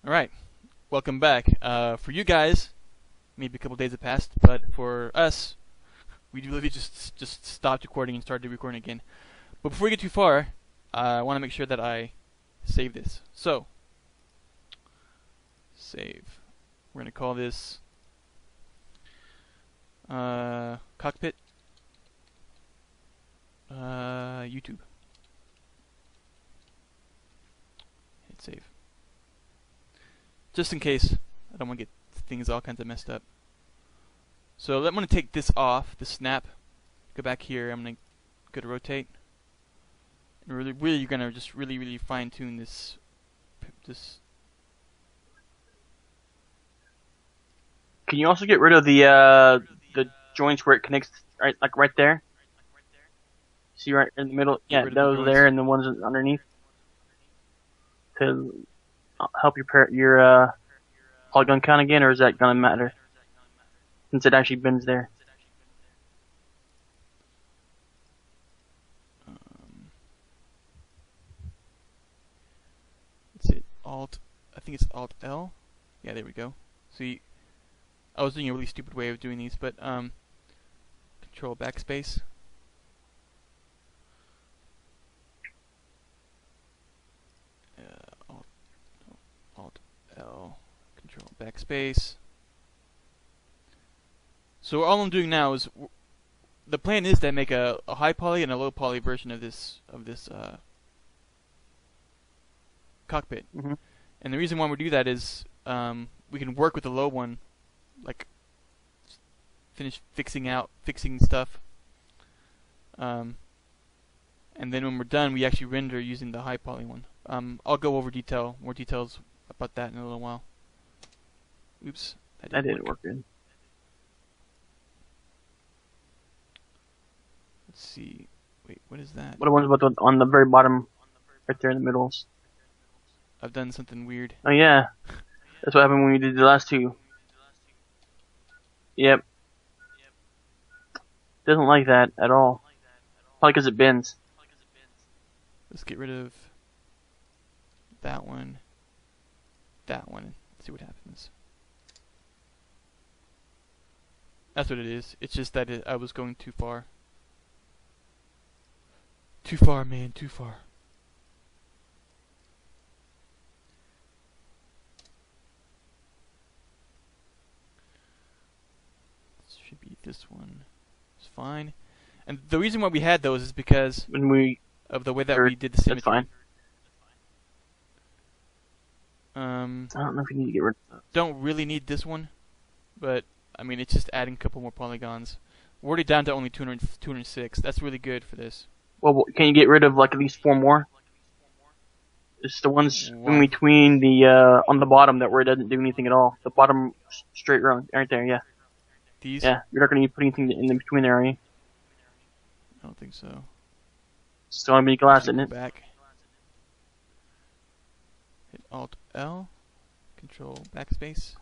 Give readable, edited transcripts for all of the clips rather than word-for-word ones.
All right, welcome back. For you guys, maybe a couple days have passed, but for us, we literally just stopped recording and started recording again. But before we get too far, I want to make sure that I save this. So, save. We're gonna call this Cockpit YouTube. Hit save. Just in case I don't want to get things all kinds of messed up. So I'm going to take this off, the snap. Go back here. I'm going to go to rotate. And really, you're going to just really fine tune this. Can you also get rid of the joints where it connects, right, like right there? See right in the middle? Get Yeah, rid of those the there and the ones underneath to help your polygon count again, or is that gonna matter since it actually bends there? Let's hit Alt. I think it's Alt L. Yeah, there we go. See, I was doing a really stupid way of doing these, but Control backspace. Alt L. Control backspace. So all I'm doing now is the plan is to make a high poly and a low poly version of this cockpit. Mm-hmm. And the reason why we do that is we can work with the low one, like finish fixing stuff. And then when we're done, we actually render using the high poly one. I'll go over more details about that in a little while. Oops, That didn't work good. Let's see. Wait, what is that? What the ones about on the very bottom, right there in the middles? I've done something weird. Oh yeah, that's what happened when we did the last two. Yep. Doesn't like that at all. Probably because it bends. Let's get rid of that one, and see what happens. That's what it is. It's just that I was going too far. Too far, man, too far. This should be this one. It's fine. And the reason why we had those is because of the way that we did the symmetry. That's fine. I don't know if you need to get rid of that. Don't really need this one, but I mean it's just adding a couple more polygons. We're already down to only 206. That's really good for this. Well, can you get rid of like at least 4 more? It's the ones in between the on the bottom that where it doesn't do anything at all. The bottom straight run right there, yeah. These? Yeah, you're not gonna need to put anything in between there, are you? I don't think so. Still gonna be glass, isn't it? Back. Hit Alt L. Control backspace.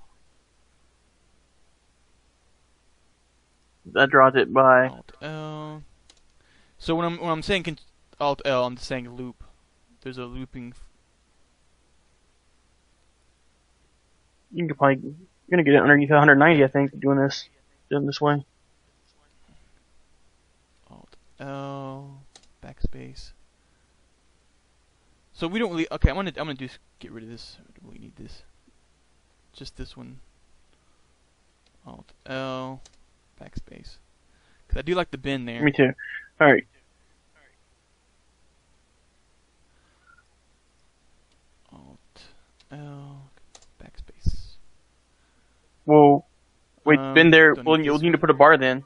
That draws it by Alt L. So when I'm saying Alt L, I'm just saying loop. There's a looping. You're gonna get it underneath 190, I think, doing this way. Alt L backspace. So we don't really. Okay, I'm gonna just get rid of this. I don't really need this. Just this one. Alt L backspace. Cause I do like the bend there. Me too. All right. Alt L backspace. Well, wait, bend there. Well, you'll need to put a bar then,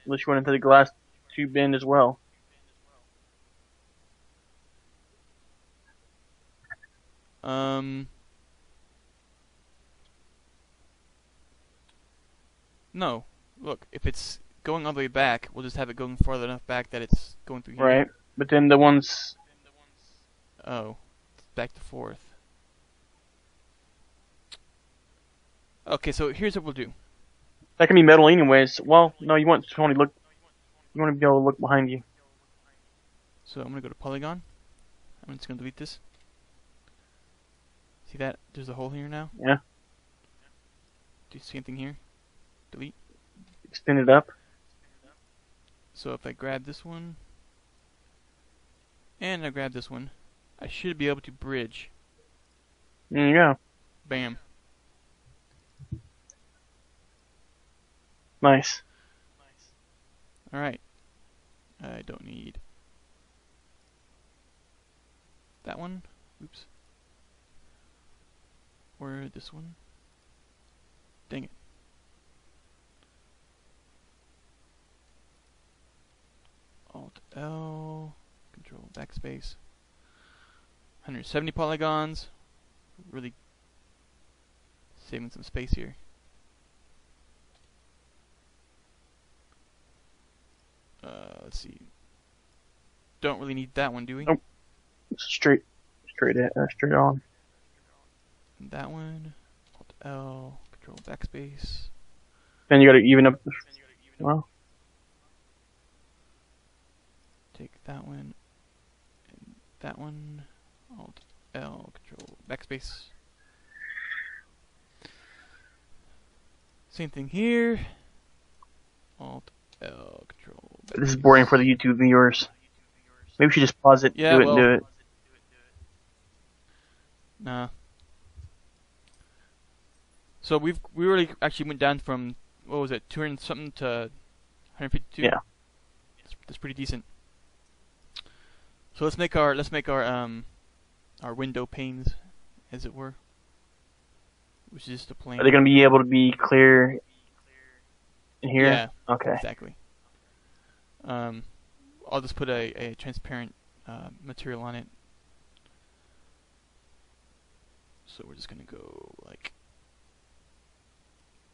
unless you want into the glass to bend as well. No. Look, if it's going all the way back, we'll just have it going farther enough back that it's going through here. Right, but then the ones. Oh, back to fourth. Okay, so here's what we'll do. That can be metal anyways. Well, no, you want to only look. You want to be able to look behind you. So I'm gonna go to polygon. I'm just gonna delete this. See that? There's a hole here now. Yeah. Do you see anything here? Delete. Spin it up. So if I grab this one, and I grab this one, I should be able to bridge. There you go. Bam. Nice. Alright. I don't need that one. Oops. Or this one. Dang it. Alt L, Control Backspace. 170 polygons. Really saving some space here. Let's see. Don't really need that one, do we? Nope. Straight on. And that one. Alt L, Control Backspace. Then you gotta even up the. Well. Take that one. And that one. Alt L, Control Backspace. Same thing here. Alt L, Control Backspace. This is boring for the YouTube viewers. Maybe we should just pause it, Yeah, do it. Nah. So we already actually went down from, what was it, 200 something to 152. Yeah. That's pretty decent. So let's make our window panes, as it were, which is just a plane. Are they gonna be able to be clear in here? Yeah. Okay. Exactly. I'll just put a transparent material on it. So we're just gonna go like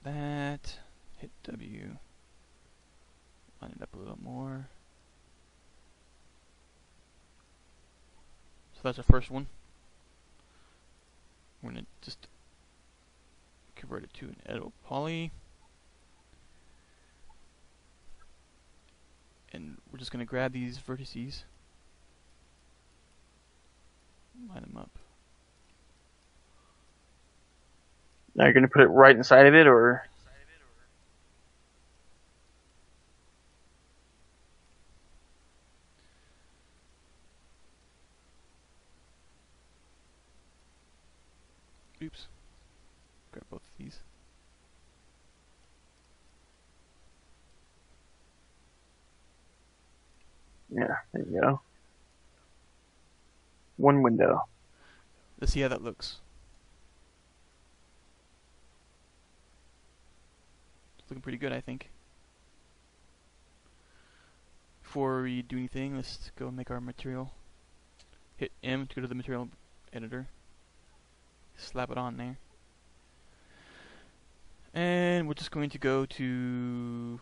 that. Hit W. Line it up a little more. So that's our first one. We're gonna just convert it to an editable poly. And we're just gonna grab these vertices, line them up. Now you're gonna put it right inside of it, or? Oops. Grab both of these. Yeah, there you go. One window. Let's see how that looks. It's looking pretty good, I think. Before we do anything, let's go make our material. Hit M to go to the material editor. Slap it on there. And we're just going to go to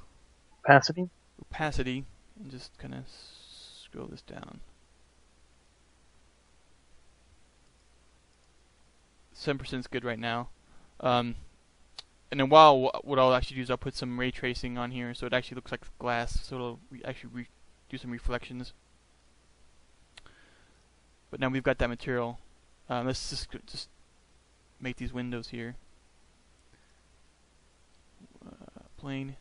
Opacity? opacity and just kind of scroll this down. 7% is good right now. And then what I'll actually do is I'll put some ray tracing on here so it actually looks like glass, so it'll actually do some reflections. But now we've got that material. Let's just make these windows here. Plane.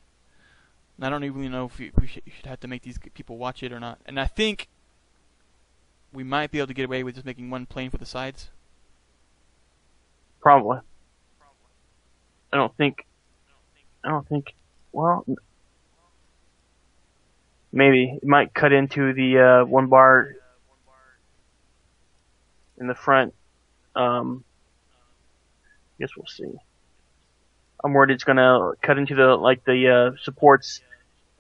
And I don't even know if we should have to make these people watch it or not. And I think we might be able to get away with just making one plane for the sides. Probably. I don't think. Well, maybe it might cut into the one bar in the front. Guess we'll see. I'm worried it's gonna cut into the supports,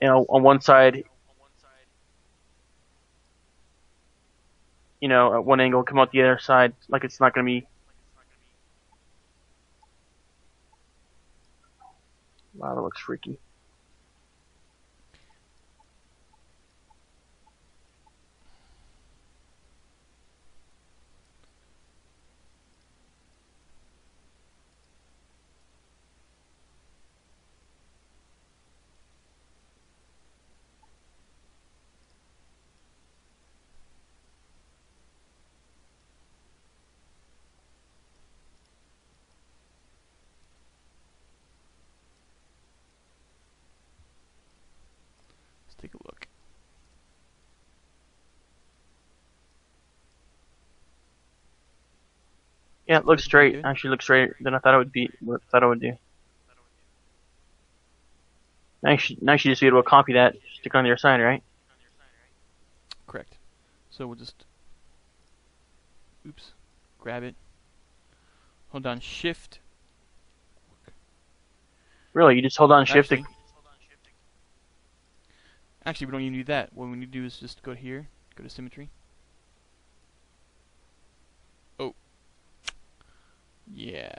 on one side. At one angle, come out the other side, like it's not gonna be. Wow, that looks freaky. Yeah, it looks Looking pretty straight. good. Actually, looks straighter than I thought it would be. What I thought it would do. Now you should just be able to copy that, stick it on the other side, right? Correct. So we'll just, oops, grab it. Hold down Shift. Really, you just hold on Shift. Actually, we don't even need that. What we need to do is just go here, go to Symmetry. Oh. Yeah.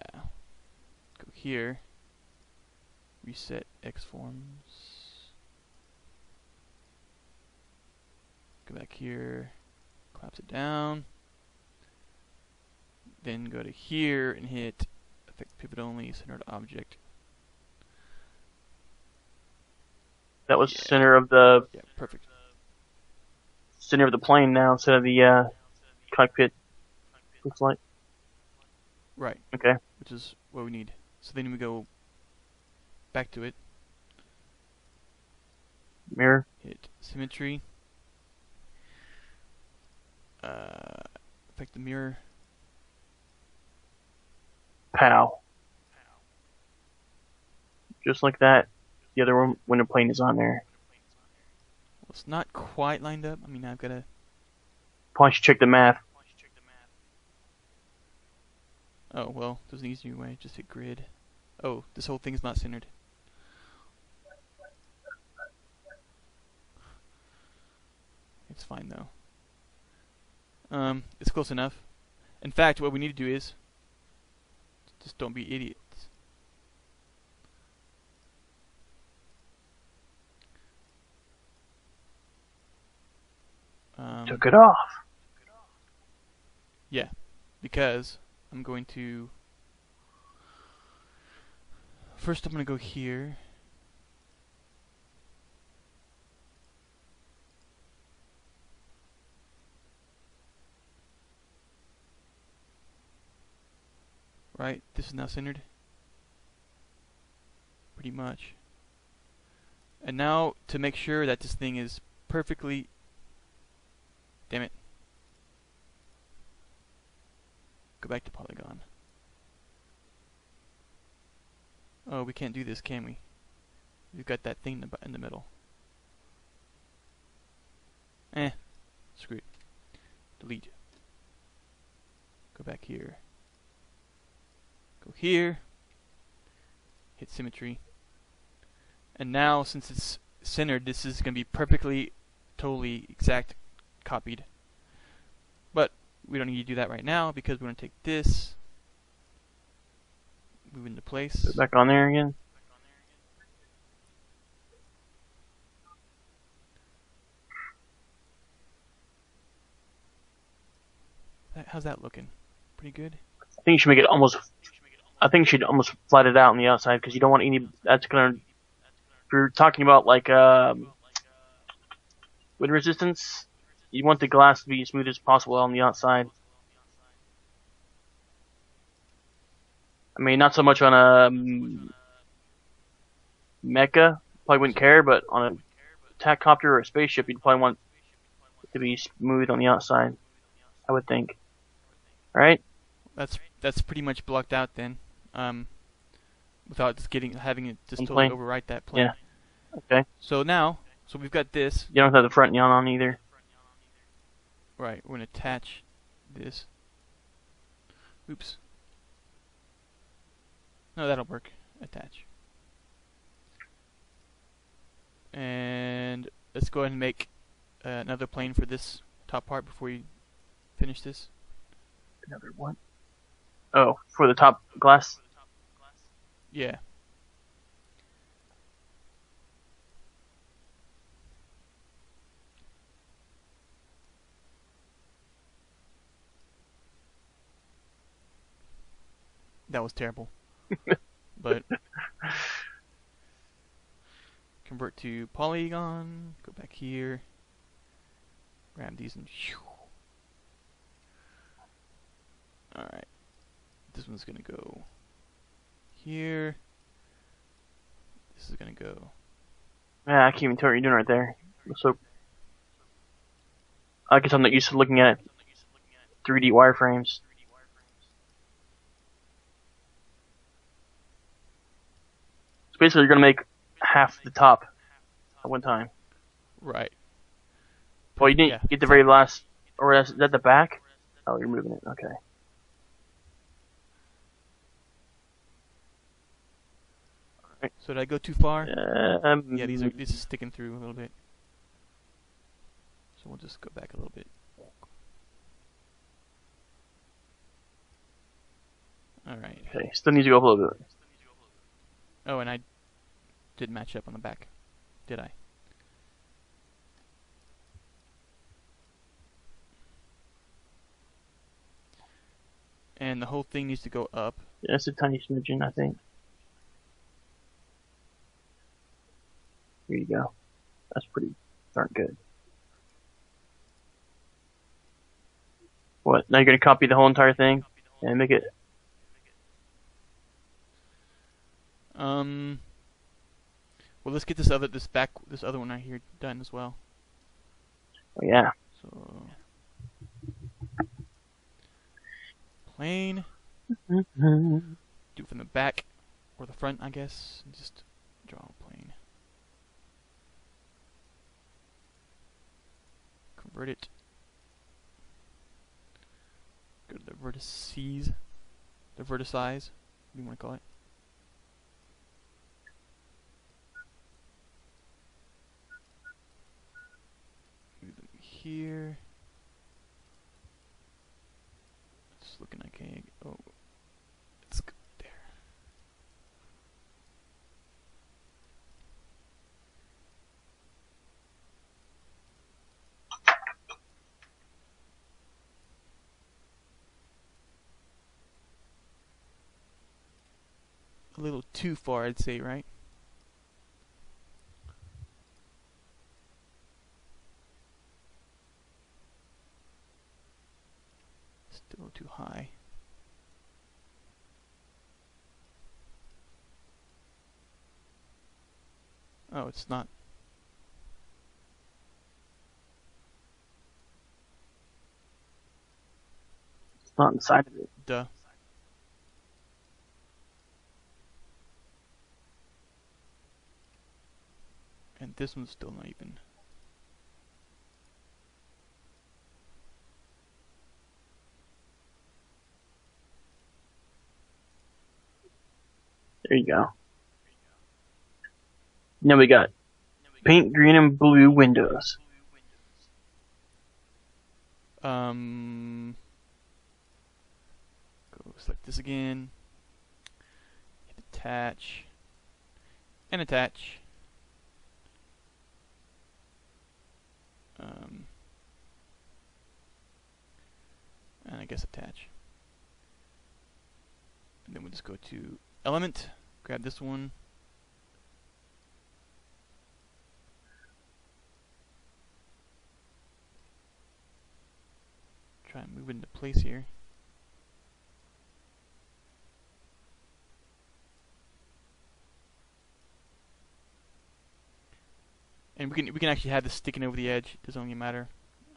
Go here. Reset X forms. Go back here. Collapse it down. Then go to here and hit Affect Pivot Only, Centered Object. That was the center of the Yeah, perfect. plane now instead of the cockpit. Looks like. Right. Okay. Which is what we need. So then we go back to it. Mirror. Hit Symmetry. Affect the mirror. Pow. Just like that. The other one, when the plane is on there. Well, it's not quite lined up. I mean, I've got to. Probably should check the math. Oh, well, there's an easier way. Just hit Grid. Oh, this whole thing's not centered. It's fine, though. It's close enough. In fact, what we need to do is just don't be idiots. Took it off. Yeah, because I'm going to... First, I'm going to go here. Right, this is now centered. Pretty much. And now, to make sure that this thing is perfectly... Damn it. Go back to polygon. Oh, we can't do this, can we? We've got that thing in the middle. Screw it. Delete. Go back here. Go here. Hit Symmetry. And now, since it's centered, this is going to be perfectly, totally exact copied. But we don't need to do that right now because we're going to take this, move into place. Put it back on there again. How's that looking? Pretty good? I think you should make it almost. I think you should almost flat it out on the outside because you don't want any. That's gonna. If you're talking about like wind resistance, you want the glass to be as smooth as possible on the outside. I mean, not so much on a mecha, probably wouldn't care, but on a tacopter or a spaceship, you'd probably want it to be smooth on the outside. I would think. Right? That's pretty much blocked out then. Without just having it just totally plane. overwrite that plane. Yeah. Okay. So now, we've got this. You don't have the front neon on either. Right, we're gonna attach this. Oops. No, that'll work. Attach. And let's go ahead and make another plane for this top part before you finish this. Another one. Oh, for the top glass? Yeah. That was terrible. But convert to polygon, go back here, grab these and alright. This one's gonna go here. This is gonna go. Yeah, I can't even tell what you're doing right there. So, I guess I'm not used to looking at 3D wireframes. basically you're gonna make half the top at one time. Right. Well, you didn't Yeah. get the very last, or is that the back? Oh, you're moving it. Okay. So did I go too far? Yeah, these Um, are sticking through a little bit. So we'll just go back a little bit. All right. okay, still needs to go up a little bit. Oh, and I did match up on the back, did I? And the whole thing needs to go up. Yeah, it's a tiny smidgen, I think. Here you go. That's pretty darn good. What? Now you're gonna copy the whole entire thing and make it. Well, let's get this other one right here done as well. Oh yeah. So, plane. Mhm. Do it from the back or the front, I guess. Just draw a plane. Convert it. Go to the vertices. The vertices. What do you want to call it? Move them here. It's looking okay. Oh, let's go there. A little too far, I'd say, right? Still too high. Oh, it's not. It's not inside of it. Duh. And this one's still not even. There you go. Now we got paint green and blue windows. Go select this again. Hit attach. And attach. And I guess attach. And then we'll just go to element. Grab this one. Try and move it into place here. And we can actually have this sticking over the edge. It doesn't really matter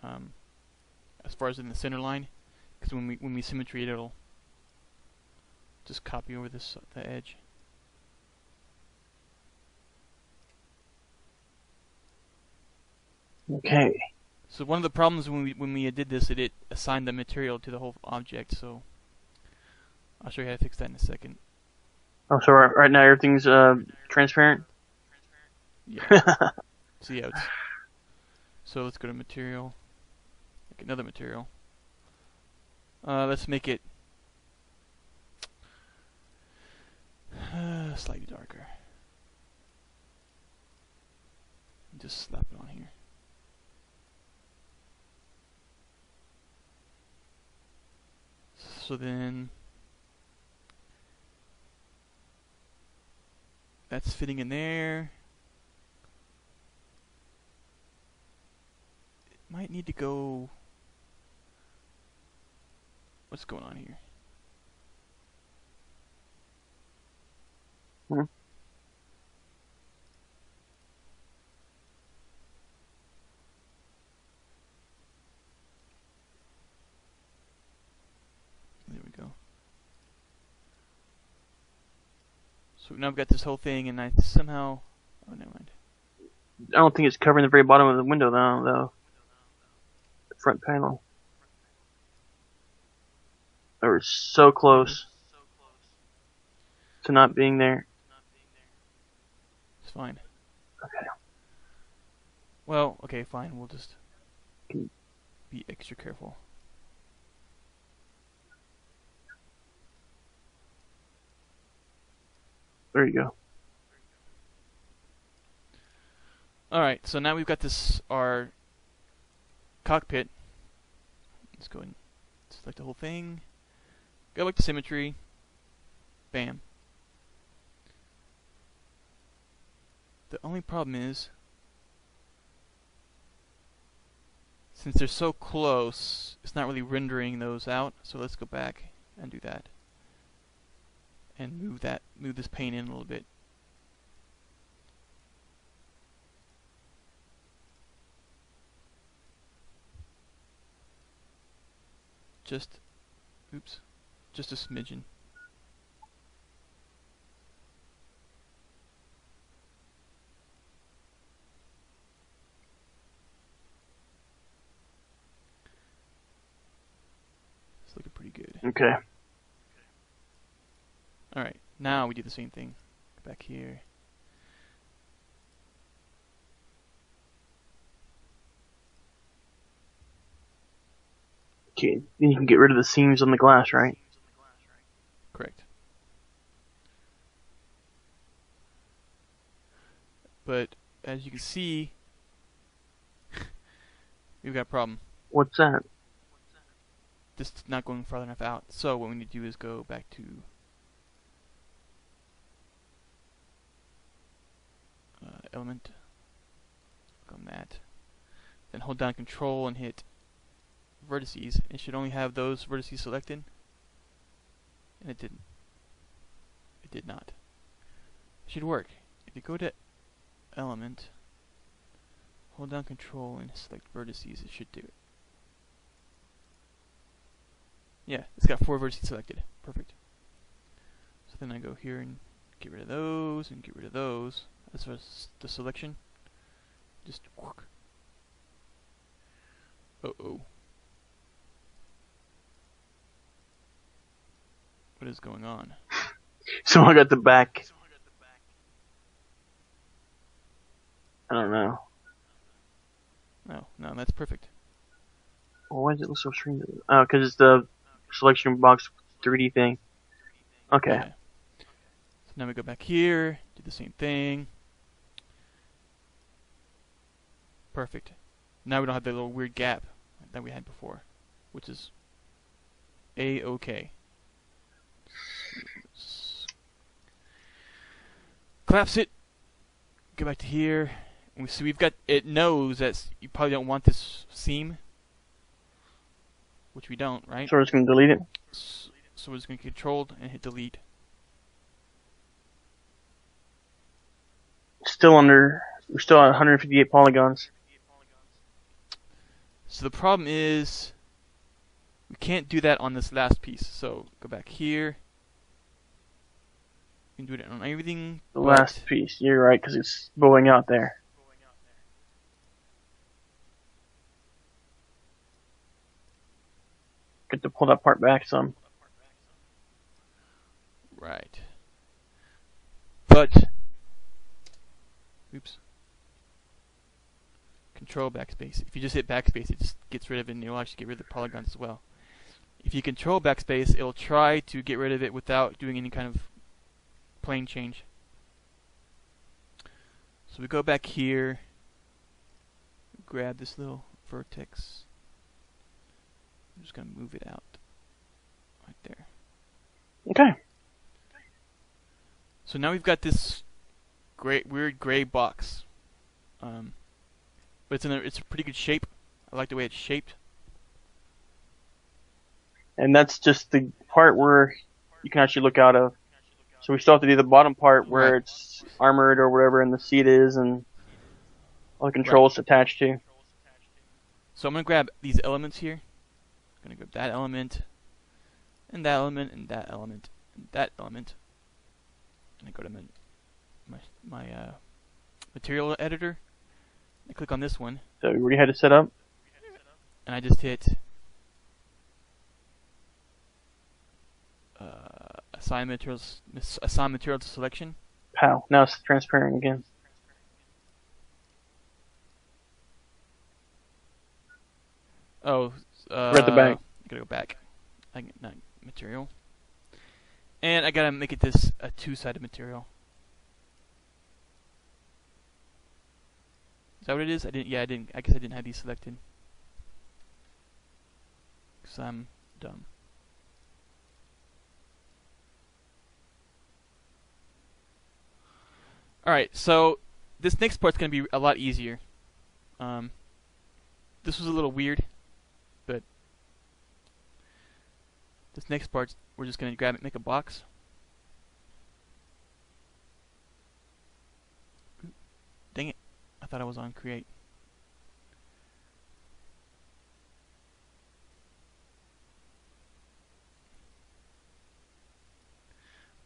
as far as in the center line, because when we symmetry it, it'll just copy over this the edge. Okay. So one of the problems when we did this, it assigned the material to the whole object. So I'll show you how to fix that in a second. Oh, so right now everything's transparent. Yeah. So yeah. So let's go to material. Make another material. Let's make it slightly darker. Just slap it on here. So then that's fitting in there. It might need to go. What's going on here? Hmm. There we go. So now we've got this whole thing, and I somehow... Oh, never mind. I don't think it's covering the very bottom of the window though. The front panel. They were so close to not being there. It's fine. Okay. Well, okay, fine. We'll just be extra careful. There you go. Alright, so now we've got our cockpit. Let's go and select the whole thing. Go back to symmetry. Bam. The only problem is, since they're so close, it's not really rendering those out. So let's go back and do that. And move this pane in a little bit. Just a smidgen. It's looking pretty good. Okay. Alright, now we do the same thing. Go back here. Okay. Then you can get rid of the seams on the glass, right? Correct. But as you can see, we've got a problem. What's that? This is not going far enough out. So what we need to do is go back to element. Click on that. Then hold down Control and hit vertices. It should only have those vertices selected. And it didn't. It did not. It should work. If you go to element, hold down Control and select vertices, it should do it. Yeah, it's got 4 vertices selected. Perfect. So then I go here and get rid of those and get rid of those. As far as the selection, just work. Uh-oh. What is going on? So I got the back. I don't know. No, that's perfect. Well, why does it look so strange? Oh, because it's the selection box 3D thing. Okay. Yeah. So now we go back here, do the same thing. Perfect. Now we don't have that little weird gap that we had before, which is A-OK. Collapse it. Go back to here. And we see we've got, it knows that you probably don't want this seam, which we don't, right? So we're just going to delete it? So we're just going to Control and hit delete. We're still at 158 polygons. So the problem is, we can't do that on this last piece. So go back here. You can do it on everything. The last piece, you're right, because it's bowing out there. Get to pull that part back some. Right. But, oops. Control backspace. If you just hit backspace, it just gets rid of it, and it'll actually get rid of the polygons as well. If you control backspace, it'll try to get rid of it without doing any kind of plane change. So we go back here, grab this little vertex. I'm just going to move it out right there. Okay. So now we've got this weird gray box. But it's a pretty good shape. I like the way it's shaped. And that's just the part where you can actually look out of. So we still have to do the bottom part where Right. it's armored or whatever, and the seat is, and all the controls attached to. So I'm going to grab these elements here. I'm going to grab that element, and that element, and that element, and that element. I go to my material editor. I click on this one. So we already had it set up. And I just hit assign materials to selection. Pow. Now it's transparent again. Oh, we're at the back. I gotta go back. Not material. And I gotta make it this a two-sided material. Is that what it is? I didn't. Yeah, I didn't. I guess I didn't have these selected. Cause I'm dumb. All right. So this next part's gonna be a lot easier. This was a little weird, but this next part we're just gonna grab it, make a box. Dang it! I thought I was on create.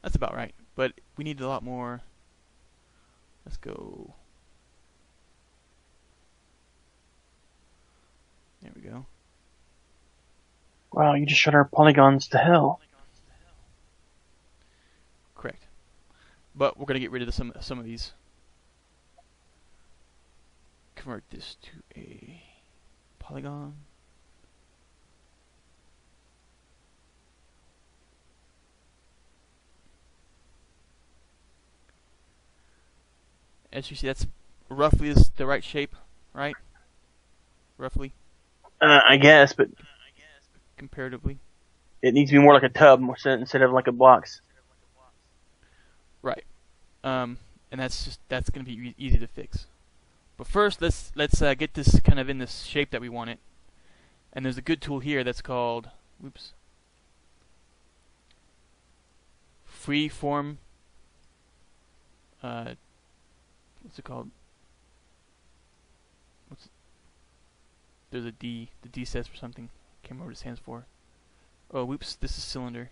That's about right, but we need a lot more. Let's go. There we go. Wow, you just shut our polygons to hell. Correct. But we're gonna get rid of some of these. Convert this to a polygon. As you see, that's roughly the right shape, right? Roughly. I guess, but comparatively. It needs to be more like a tub instead of like a box. Right. And that's going to be easy to fix. But first, let's get this kind of in this shape that we want it. And there's a good tool here that's called, freeform. What's it called? There's a D. The D stands for something. Can't remember what it stands for. Oh, whoops! This is cylinder.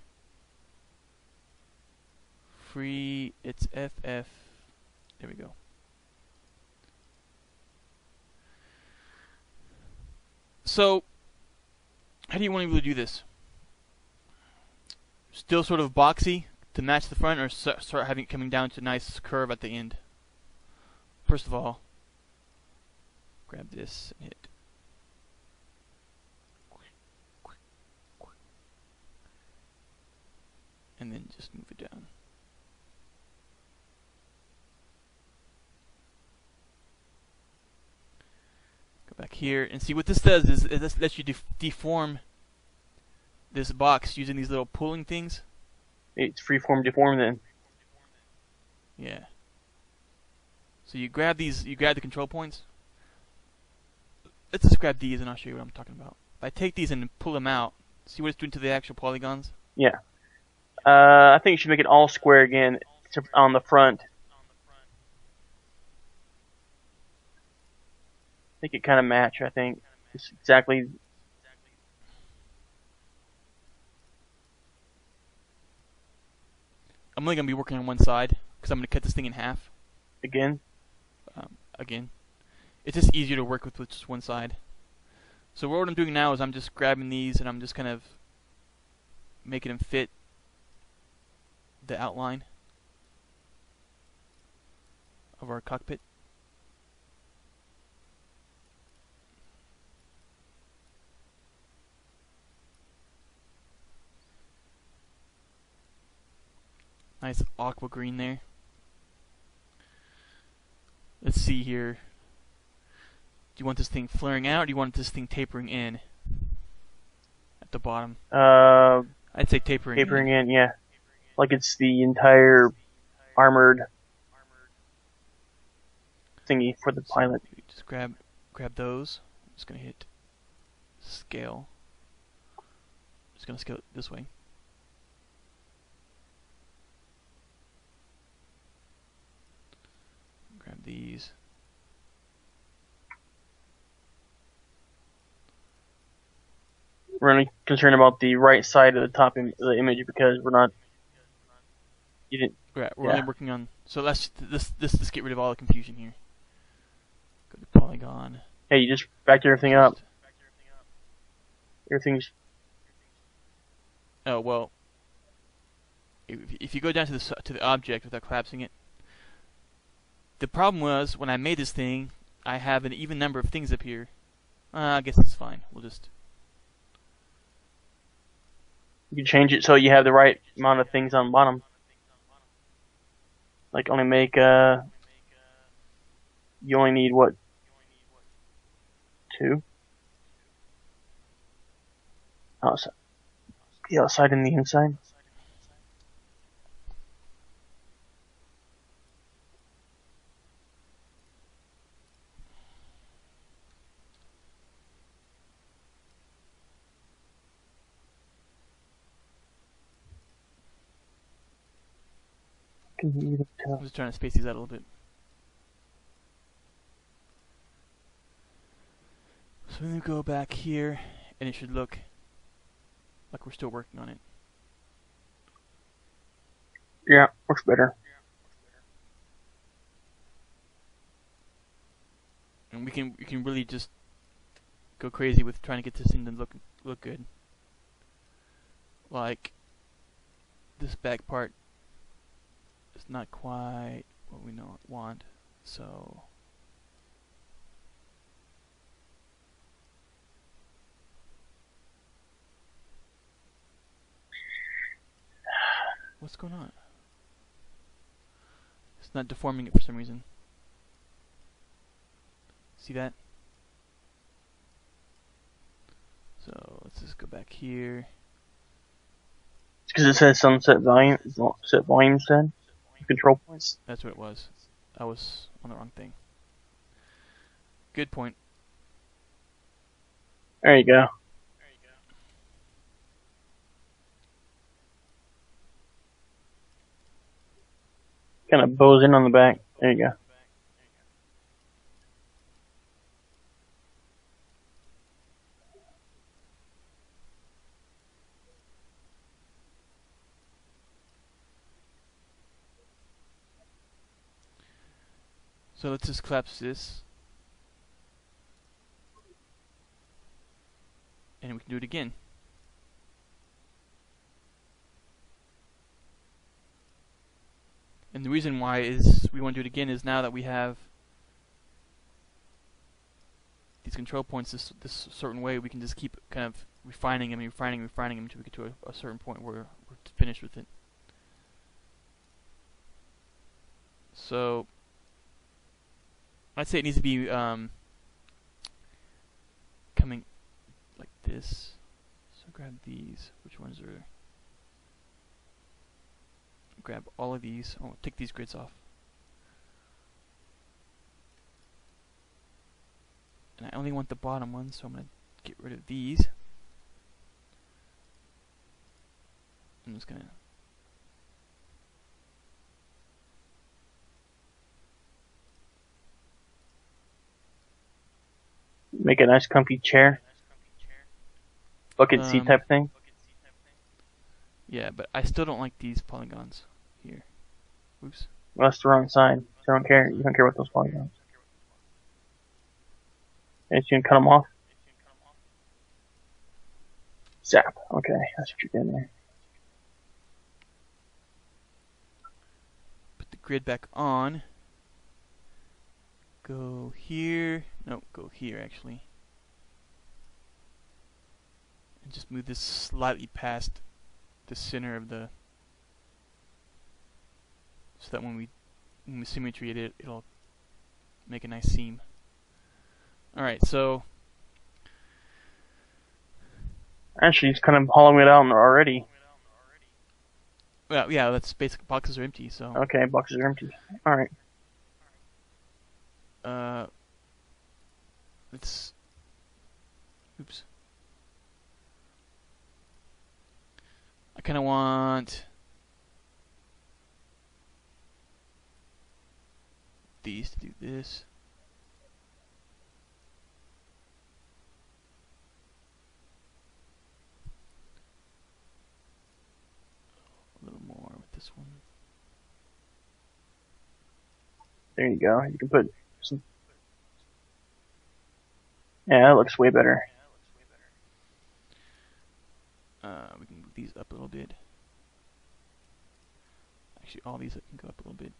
Free. It's FF. There we go. So, how do you want to be able to do this? Still sort of boxy to match the front, or start having it coming down to a nice curve at the end? First of all, grab this and hit. And then just move it down. Go back here and see what this does is this lets you deform this box using these little pulling things. It's freeform deform then. Yeah. So you grab these, you grab the control points. Let's just grab these and I'll show you what I'm talking about. If I take these and pull them out, see what it's doing to the actual polygons? Yeah. I think you should make it all square again on the front. Make it kind of match, I think. It's exactly. I'm only going to be working on one side because I'm going to cut this thing in half. Again? Again. It's just easier to work with just one side. So what I'm doing now is I'm just grabbing these and I'm just kind of making them fit the outline of our cockpit. Nice aqua green there. Let's see here. Do you want this thing flaring out or do you want this thing tapering in at the bottom? I'd say tapering in, yeah. Like it's the entire armored thingy for the pilot. Just grab those. I'm just gonna hit scale. Just gonna scale it this way. Grab these. We're only concerned about the right side of the top of the image because we're not You didn't. We're only Yeah. working on. So let's just get rid of all the confusion here. Go to polygon. Hey, you just backed everything up. Just, Everything's. oh well. If you go down to the object without collapsing it, the problem was when I made this thing, I have an even number of things up here. I guess it's fine. We'll just. You can change it so you have the right amount of things on bottom. Like only make you only need what, 2? Outside, the outside and the inside. Can you even I'm tell? just trying to space these out a little bit. So then we go back here, and it should look like we're still working on it. Yeah, works better. And we can really just go crazy with trying to get this thing to look good. Like this back part is not quite what we want, so what's going on? It's not deforming it for some reason. See that? So let's just go back here. It's because it says sunset volume, set volume instead. Control points. That's what it was. I was on the wrong thing. Good point. There you go. Kind of bows in on the back. There you go. So let's just collapse this. And we can do it again. And the reason why is we want to do it again is now that we have these control points this certain way, we can just keep kind of refining them until we get to a certain point where we're finished with it. So I'd say it needs to be coming like this. So grab these. Which ones are? Grab all of these. Oh, take these grids off. And I only want the bottom ones, so I'm going to get rid of these. I'm just going to Make a nice comfy chair. Bucket seat type thing. yeah, but I still don't like these polygons here. Oops. Well, that's the wrong side. So I don't care. You don't care about those polygons. And you can cut them off. Zap. Okay, that's what you're doing there. Put the grid back on. Go here. No, go here actually. And just move this slightly past the center of the, so that when we symmetry it, it'll make a nice seam. Alright, so Actually, it's kind of hollowing it out already. well, yeah, that's basic. Boxes are empty, so Okay, boxes are empty. Alright. let's. Oops. I kind of want these to do this. A little more with this one. There you go. You can put some. Yeah, that looks way better. We can move these up a little bit. Actually, all these can go up a little bit.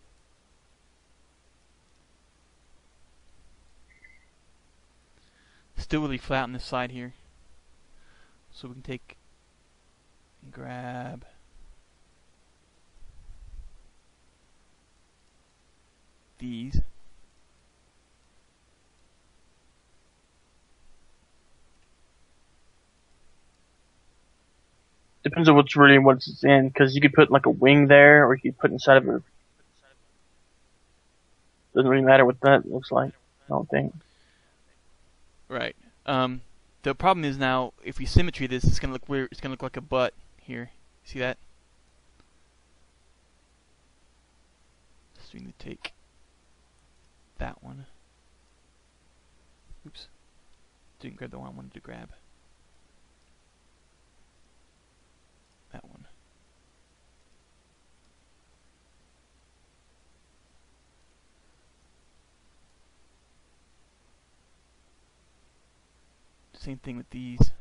Still really flat on this side here. So we can take and grab these. Depends on what's it's in, because you could put like a wing there, or you could put inside of a. Doesn't really matter what that looks like. I don't think. Right. The problem is now if we symmetry this, it's gonna look weird. It's gonna look like a butt here. See that? So we need to take that one. Oops. Didn't grab the one I wanted to grab. That one. Same thing with these.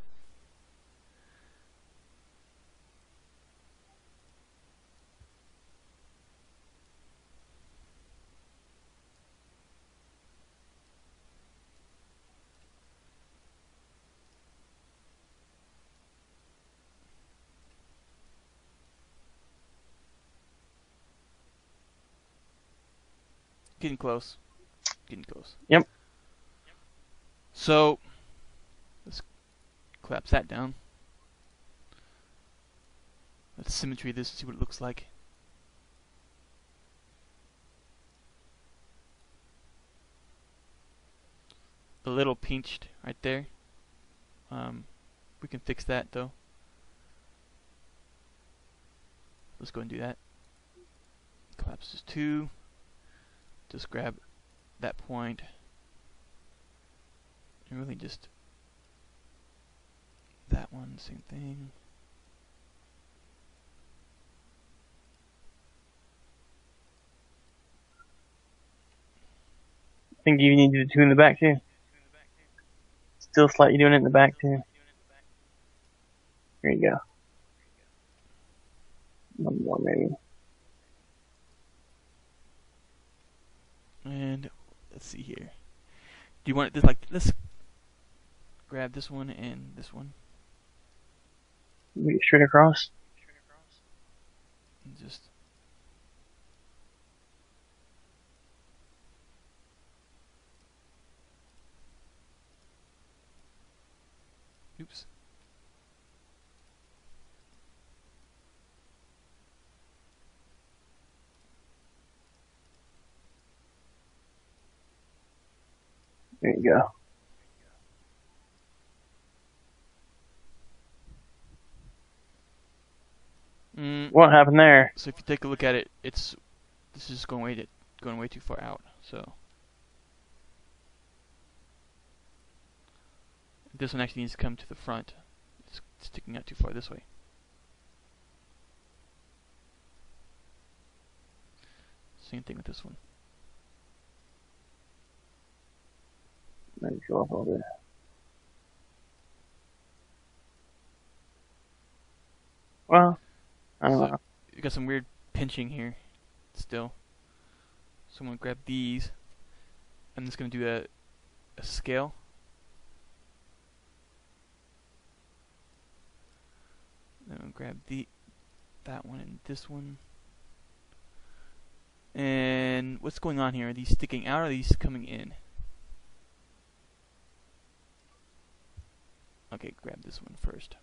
Getting close. Getting close. Yep. So let's collapse that down. Let's symmetry this and see what it looks like. A little pinched right there. We can fix that though. Let's go and do that. Collapse this 2. Just grab that point and really just that one, same thing. I think you need to do 2 in the back too. Still slightly doing it in the back too. There you go. One more maybe. And let's see here. Do you want this like let's grab this one and this one. Make it straight across. And just oops. There you go. What happened there? So if you take a look at it, this is going way too far out. So this one actually needs to come to the front. It's sticking out too far this way. Same thing with this one. Let me go up a little bit. Well, I don't know. You got some weird pinching here still. So I'm going to grab these. I'm just going to do a scale. Then I'll grab that one and this one. And what's going on here? Are these sticking out or are these coming in? Okay, grab this one first.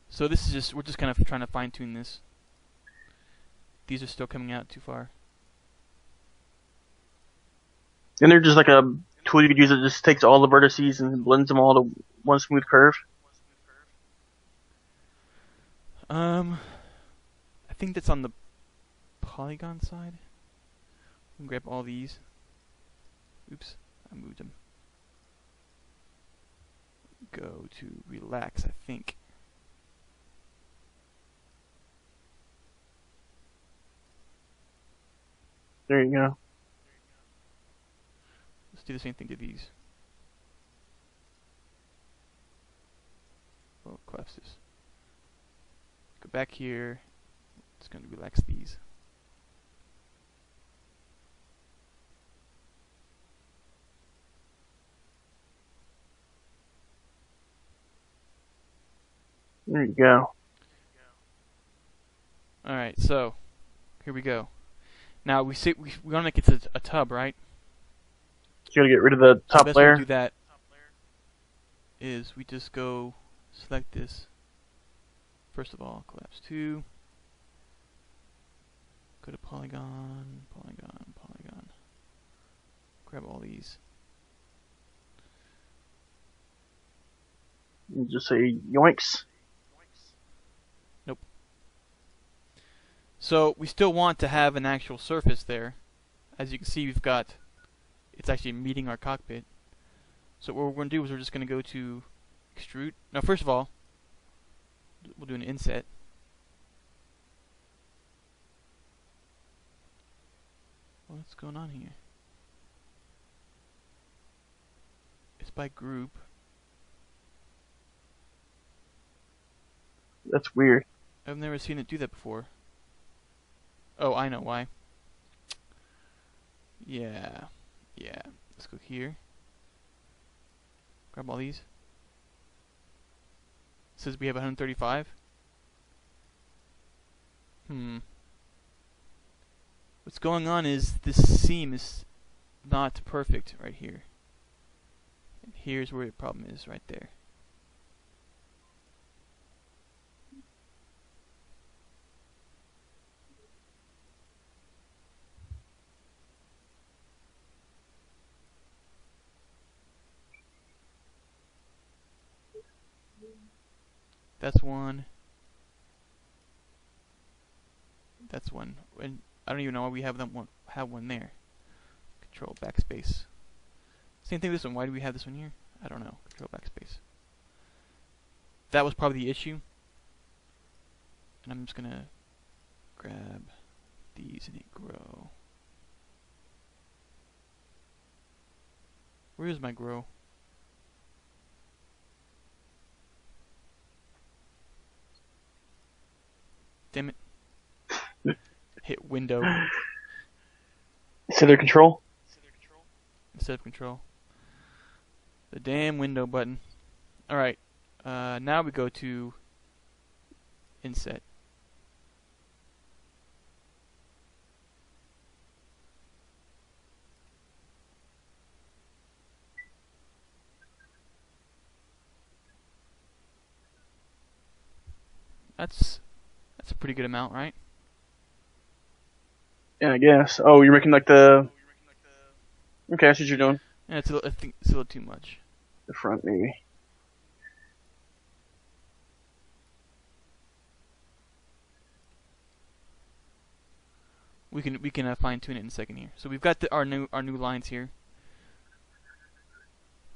So this is we're just kind of trying to fine tune this. These are still coming out too far. And they're just like a tool you could use that just takes all the vertices and blends them all to one smooth curve. I think that's on the polygon side. We can grab all these. Oops, I moved them. go to relax, I think. There you go. Let's do the same thing to these. Oh, collapse this. Go back here. It's going to relax these. There you go. Alright, so here we go. Now we want to make it a tub, right? You gotta get rid of the So the top best way layer. to do that is we just go select this. First of all, collapse 2. Go to polygon, polygon, polygon. Grab all these. And just say yoinks. Nope. So we still want to have an actual surface there. As you can see, it's actually meeting our cockpit. So what we're going to do is we're just going to go to extrude. Now, first of all, we'll do an inset. What's going on here? It's by group. That's weird. I've never seen it do that before. Oh, I know why. Yeah. Let's go here. Grab all these. It says we have 135. What's going on is this seam is not perfect right here. And here's where the problem is, right there. That's one. That's one. And I don't even know why we have one there. Control backspace. Same thing with this one. Why do we have this one here? I don't know. Control backspace. That was probably the issue. And I'm just gonna grab these and hit grow. Where is my grow? Damn it. Hit window Instead of control. instead of control. The damn window button. Alright. Now we go to inset. That's a pretty good amount, right? Yeah, I guess. Oh, you're making like the. Okay, I see what you're doing. And I think it's a little too much. The front, maybe. We can fine tune it in a second here. So we've got our new lines here.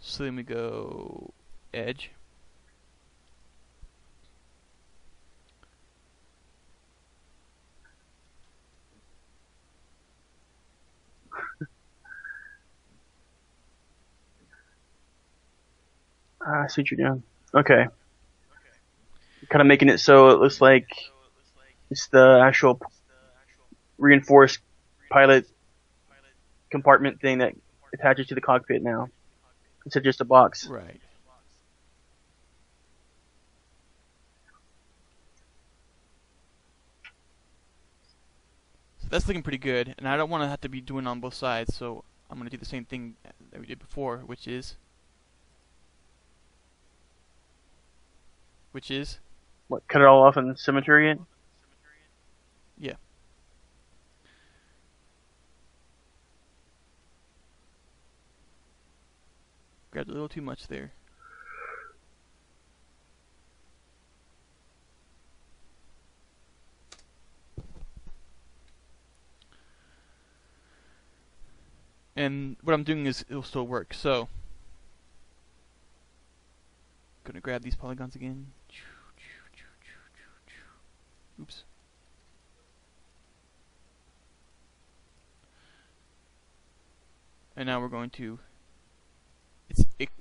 So then we go edge. I see what you're doing. Okay. Kind of making it so it looks like it's the actual reinforced pilot compartment thing that attaches to the cockpit now, instead of just a box. Right. So that's looking pretty good, and I don't want to have to be doing on both sides, so I'm going to do the same thing that we did before, which is What? Cut it all off and symmetry it? yeah. Grabbed a little too much there. And what I'm doing is it'll still work. So Gonna grab these polygons again. Oops. And now we're going to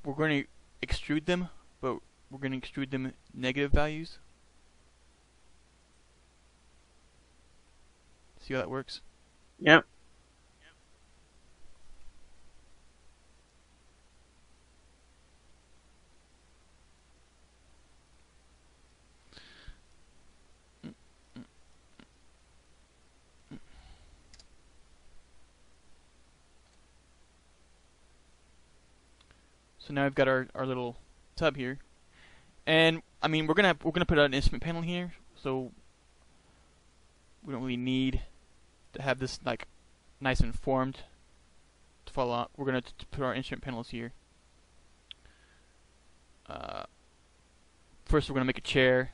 we're going to extrude them, but we're going to extrude them negative values. See how that works? Yep. So now we've got our little tub here, and I mean we're gonna put an instrument panel here, so we don't really need to have this like nice and formed to follow on. We're gonna put our instrument panels here. First, we're gonna make a chair.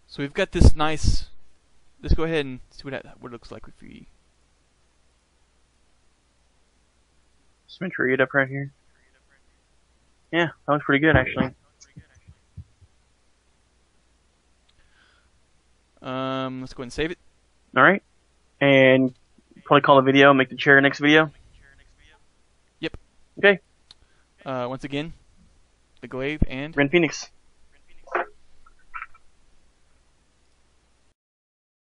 So we've got this nice. Let's go ahead and see what it looks like if we. Symmetry it up right here. Yeah, that looks pretty good actually. Let's go ahead and save it. Alright. And probably call the video, make the chair next video. Yep. Okay. Once again, the glaive and Ren Phoenix.